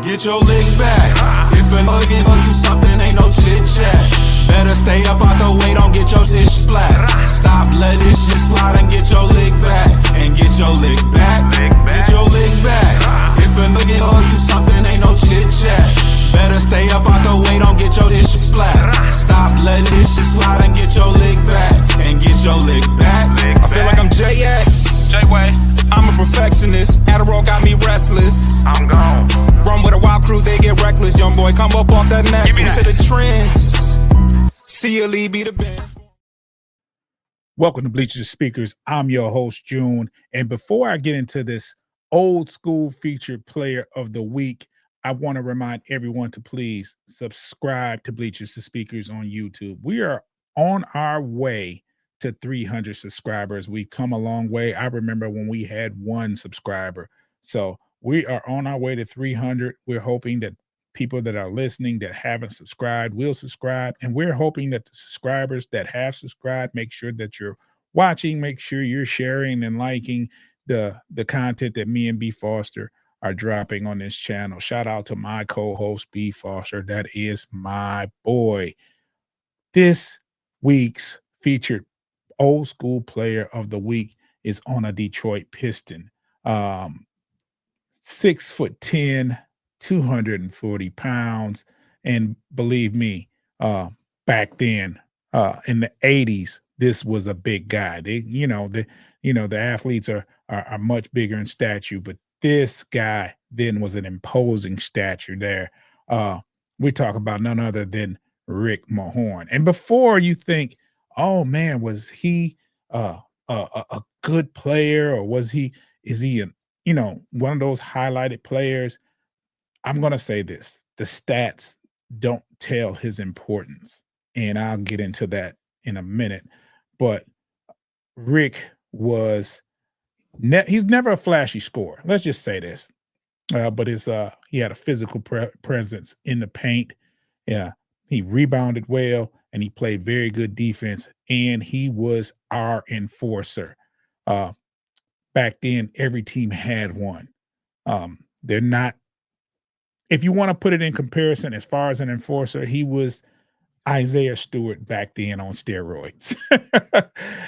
get your lick back. If a nigga gon' do something, ain't no chit chat. Better stay up out the way, don't get your shit splat. Stop, let this shit slide and get your lick back. And get your lick back. Get your lick back. If a nigga gon' do something, ain't no chit chat. Better stay up out the way, don't get your shit splat. Stop, let this shit slide and get your lick back. And get your lick back. I feel like I'm JX. J-Way. I'm a perfectionist. Adderall got me restless. I'm gone. Run with a wild crew, they get reckless. Young boy, come up off that neck. Into the trends. See a lead, be the band. Welcome to Bleachers Speakers. I'm your host, June. And before I get into this old school featured player of the week, I want to remind everyone to please subscribe to Bleachers Speakers on YouTube. We are on our way to 300 subscribers. We've come a long way. I remember when we had 1 subscriber. So we are on our way to 300. We're hoping that people that are listening that haven't subscribed will subscribe. And we're hoping that the subscribers that have subscribed, make sure that you're watching, make sure you're sharing and liking the content that me and B Foster are dropping on this channel. Shout out to my co-host, B Foster. That is my boy. This week's featured old school player of the week is on a Detroit Piston. 6'10", 240 pounds. And believe me, back then, in the 80s, this was a big guy. The athletes are much bigger in stature, but this guy then was an imposing stature there. We talk about none other than Rick Mahorn. And before you think, oh man, was he a good player, or is he one of those highlighted players? I'm going to say this: the stats don't tell his importance, and I'll get into that in a minute. But Rick was he's never a flashy scorer. Let's just say this. But he had a physical presence in the paint. Yeah, he rebounded well, and he played very good defense, and he was our enforcer. Back then, every team had one. They're not, if you want to put it in comparison as far as an enforcer, he was Isaiah Stewart back then on steroids.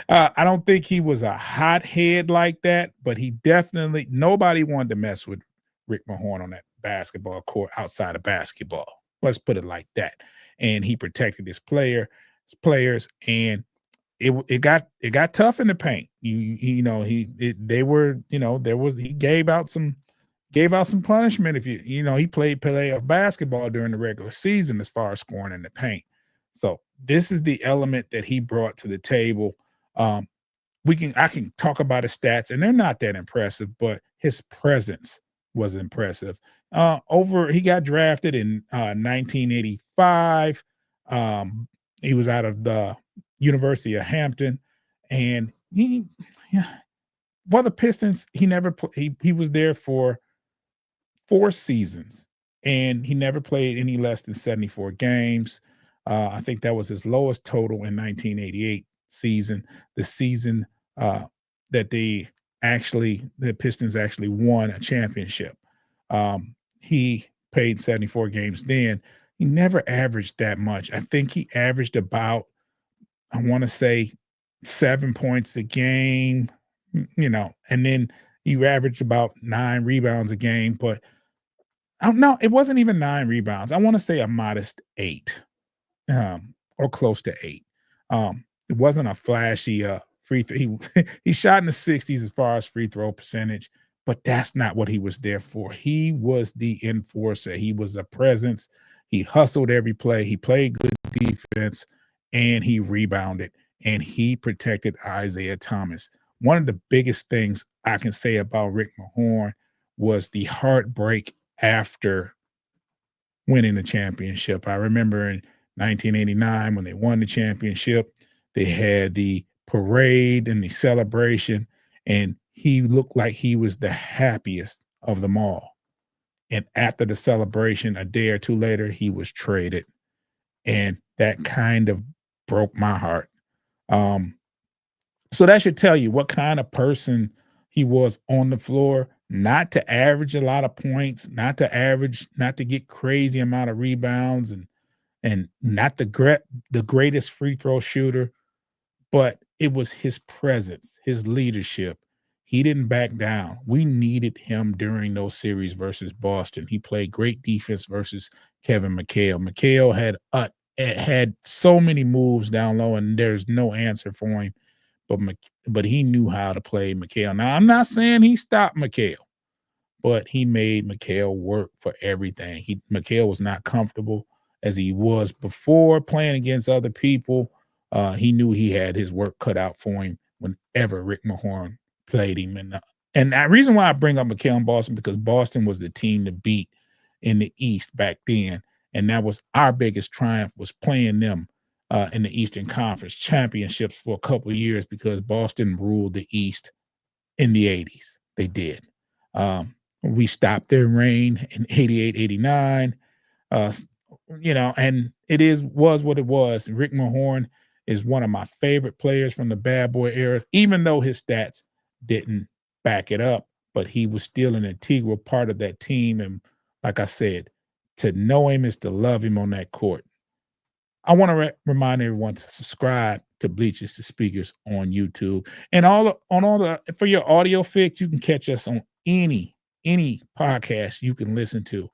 I don't think he was a hothead like that, but he definitely, nobody wanted to mess with Rick Mahorn on that basketball court outside of basketball. Let's put it like that. And he protected his players, and it got tough in the paint. He gave out some punishment if he played playoff basketball during the regular season as far as scoring in the paint. So this is the element that he brought to the table. I can talk about his stats, and they're not that impressive, but his presence was impressive. He got drafted in 1985. He was out of the University of Hampton, and for the Pistons, he never played. He was there for 4 seasons, and he never played any less than 74 games. I think that was his lowest total in 1988 season, the season that the Pistons actually won a championship. He played 74 games then. He never averaged that much. I think he averaged about, I want to say, 7 points a game, and then he averaged about 9 rebounds a game. But no, it wasn't even 9 rebounds. I want to say a modest 8, or close to 8. It wasn't a flashy free throw. He shot in the 60s as far as free throw percentage, but that's not what he was there for. He was the enforcer. He was a presence. He hustled every play. He played good defense, and he rebounded, and he protected Isaiah Thomas. One of the biggest things I can say about Rick Mahorn was the heartbreak after winning the championship. I remember in 1989 when they won the championship, they had the parade and the celebration, and he looked like he was the happiest of them all. And after the celebration, a day or two later, he was traded. And that kind of broke my heart. So that should tell you what kind of person he was on the floor. not to average a lot of points, not to get crazy amount of rebounds, and not the greatest free throw shooter, but it was his presence, his leadership. He didn't back down. We needed him during those series versus Boston. He played great defense versus Kevin McHale. McHale had so many moves down low, and there's no answer for him. But he knew how to play McHale. Now, I'm not saying he stopped McHale, but he made McHale work for everything. McHale was not comfortable as he was before playing against other people. He knew he had his work cut out for him whenever Rick Mahorn played him. And the reason why I bring up McHale in Boston, because Boston was the team to beat in the East back then. And that was our biggest triumph, was playing them in the Eastern Conference Championships for a couple of years, because Boston ruled the East in the 80s. They did. We stopped their reign in 88, 89. And it was what it was. Rick Mahorn is one of my favorite players from the Bad Boy era, even though his stats didn't back it up, but he was still an integral part of that team. And like I said, to know him is to love him on that court. I want to remind everyone to subscribe to Bleachers to Speakers on YouTube, and for your audio fix, you can catch us on any podcast you can listen to.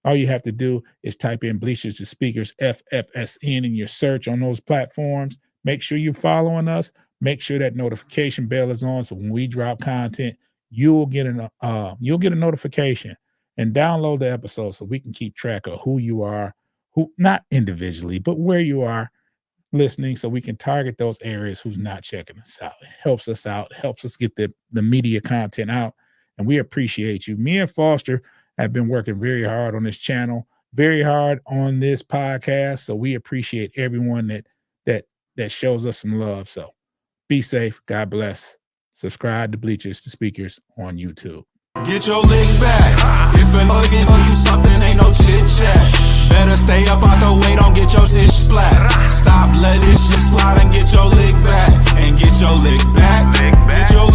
All you have to do is type in Bleachers to Speakers FFSN in your search on those platforms. Make sure you're following us. Make sure that notification bell is on, so when we drop content, you'll get a notification, and download the episode so we can keep track of who you are, who, not individually, but where you are listening, so we can target those areas who's not checking us out. It helps us out, helps us get the media content out, and we appreciate you. Me and Foster have been working very hard on this channel, very hard on this podcast, so we appreciate everyone that shows us some love. So be safe. God bless. Subscribe to Bleachers to Speakers on YouTube. Get your lick back. If a nigga gon' do something, ain't no chit chat. Better stay up out the way, don't get your shit splat. Stop, let this shit slide and get your lick back. And get your lick back. Get your